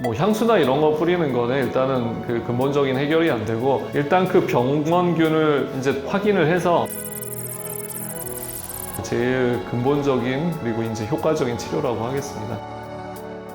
뭐 향수나 이런 거 뿌리는 거는 일단은 그 근본적인 해결이 안 되고, 일단 그 병원균을 이제 확인을 해서 제일 근본적인 그리고 이제 효과적인 치료라고 하겠습니다.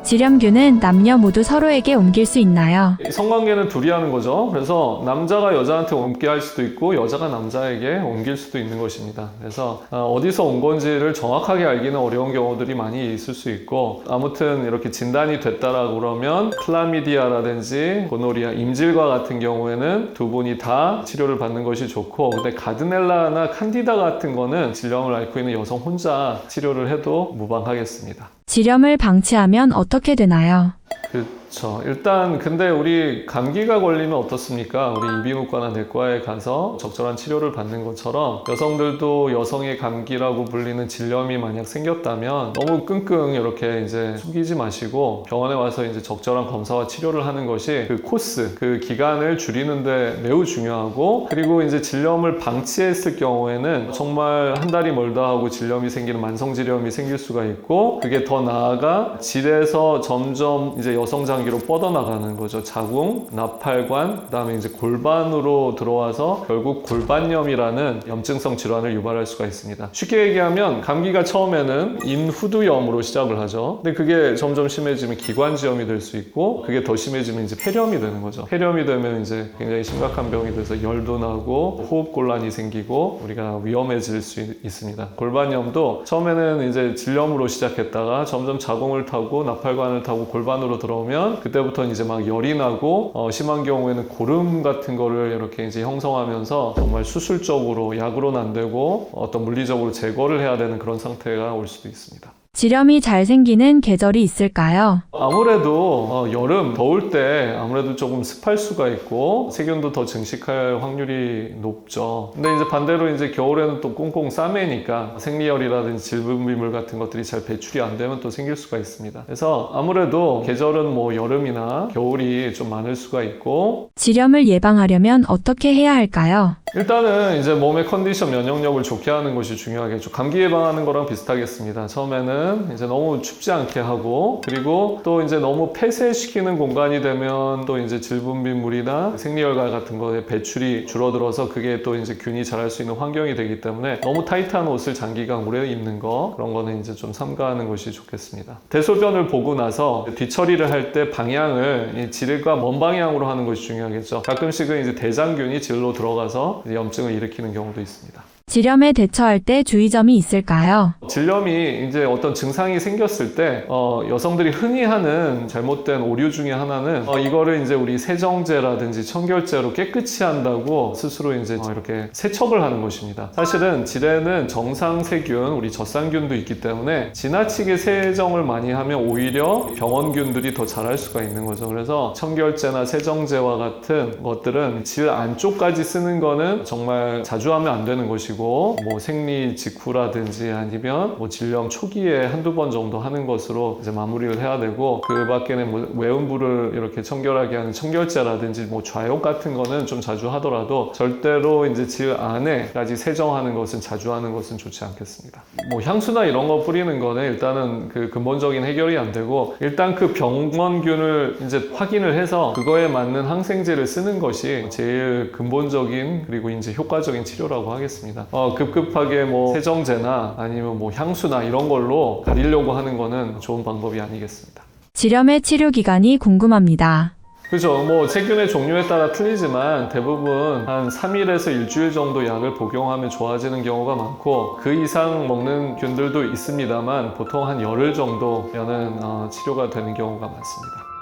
질염균은 남녀 모두 서로에게 옮길 수 있나요? 성관계는 둘이 하는 거죠. 그래서 남자가 여자한테 옮게 할 수도 있고 여자가 남자에게 옮길 수도 있는 것입니다. 그래서 어디서 온 건지를 정확하게 알기는 어려운 경우들이 많이 있을 수 있고, 아무튼 이렇게 진단이 됐다라고 그러면 클라미디아라든지 고노리아, 임질과 같은 경우에는 두 분이 다 치료를 받는 것이 좋고, 근데 가드넬라나 칸디다 같은 거는 질염을 앓고 있는 여성 혼자 치료를 해도 무방하겠습니다. 질염을 방치하면 어떻게 되나요? 그렇죠. 일단 근데 우리 감기가 걸리면 어떻습니까? 우리 이비인후과나 내과에 가서 적절한 치료를 받는 것처럼 여성들도 여성의 감기라고 불리는 질염이 만약 생겼다면 너무 끙끙 이렇게 이제 숨기지 마시고 병원에 와서 이제 적절한 검사와 치료를 하는 것이 그 코스, 그 기간을 줄이는데 매우 중요하고, 그리고 이제 질염을 방치했을 경우에는 정말 한 달이 멀다 하고 질염이 생기는 만성질염이 생길 수가 있고, 그게 더 나아가 질에서 점점 이제 여성장기로 뻗어나가는 거죠. 자궁, 나팔관, 그다음에 이제 골반으로 들어와서 결국 골반염이라는 염증성 질환을 유발할 수가 있습니다. 쉽게 얘기하면 감기가 처음에는 인후두염으로 시작을 하죠. 근데 그게 점점 심해지면 기관지염이 될 수 있고, 그게 더 심해지면 이제 폐렴이 되는 거죠. 폐렴이 되면 이제 굉장히 심각한 병이 돼서 열도 나고 호흡곤란이 생기고 우리가 위험해질 수 있습니다. 골반염도 처음에는 이제 질염으로 시작했다가 점점 자궁을 타고 나팔관을 타고 골반으로 들어오면 그때부터 이제 막 열이 나고 심한 경우에는 고름 같은 거를 이렇게 이제 형성하면서 정말 수술적으로 약으로는 안 되고 어떤 물리적으로 제거를 해야 되는 그런 상태가 올 수도 있습니다. 질염이 잘 생기는 계절이 있을까요? 아무래도 여름, 더울 때 아무래도 조금 습할 수가 있고 세균도 더 증식할 확률이 높죠. 근데 이제 반대로 이제 겨울에는 또 꽁꽁 싸매니까 생리열이라든지 질분비물 같은 것들이 잘 배출이 안 되면 또 생길 수가 있습니다. 그래서 아무래도 계절은 뭐 여름이나 겨울이 좀 많을 수가 있고, 질염을 예방하려면 어떻게 해야 할까요? 일단은 이제 몸의 컨디션, 면역력을 좋게 하는 것이 중요하겠죠. 감기 예방하는 거랑 비슷하겠습니다. 처음에는 이제 너무 춥지 않게 하고, 그리고 또 이제 너무 폐쇄시키는 공간이 되면 또 이제 질분비물이나 생리혈관 같은 거에 배출이 줄어들어서 그게 또 이제 균이 자랄 수 있는 환경이 되기 때문에 너무 타이트한 옷을 장기간 오래 입는 거, 그런 거는 이제 좀 삼가하는 것이 좋겠습니다. 대소변을 보고 나서 뒤처리를 할 때 방향을 이 질과 먼 방향으로 하는 것이 중요하겠죠. 가끔씩은 이제 대장균이 질로 들어가서 염증을 일으키는 경우도 있습니다. 질염에 대처할 때 주의점이 있을까요? 질염이 이제 어떤 증상이 생겼을 때 여성들이 흔히 하는 잘못된 오류 중에 하나는 이거를 이제 우리 세정제라든지 청결제로 깨끗이 한다고 스스로 이제 이렇게 세척을 하는 것입니다. 사실은 질에는 정상세균, 우리 젖산균도 있기 때문에 지나치게 세정을 많이 하면 오히려 병원균들이 더 자랄 수가 있는 거죠. 그래서 청결제나 세정제와 같은 것들은 질 안쪽까지 쓰는 거는 정말 자주 하면 안 되는 것이고, 뭐 생리 직후라든지 아니면 뭐 질염 초기에 한두 번 정도 하는 것으로 이제 마무리를 해야 되고, 그 밖에는 뭐 외음부를 이렇게 청결하게 하는 청결제라든지 뭐 좌욕 같은 거는 좀 자주 하더라도 절대로 이제 질 안에까지 세정하는 것은 자주 하는 것은 좋지 않겠습니다. 뭐 향수나 이런 거 뿌리는 거는 일단은 그 근본적인 해결이 안 되고, 일단 그 병원균을 이제 확인을 해서 그거에 맞는 항생제를 쓰는 것이 제일 근본적인 그리고 이제 효과적인 치료라고 하겠습니다. 급급하게 뭐 세정제나 아니면 뭐 향수나 이런 걸로 가리려고 하는 거는 좋은 방법이 아니겠습니다. 질염의 치료 기간이 궁금합니다. 그죠. 뭐 세균의 종류에 따라 틀리지만 대부분 한 3일에서 일주일 정도 약을 복용하면 좋아지는 경우가 많고, 그 이상 먹는 균들도 있습니다만 보통 한 열흘 정도면은 치료가 되는 경우가 많습니다.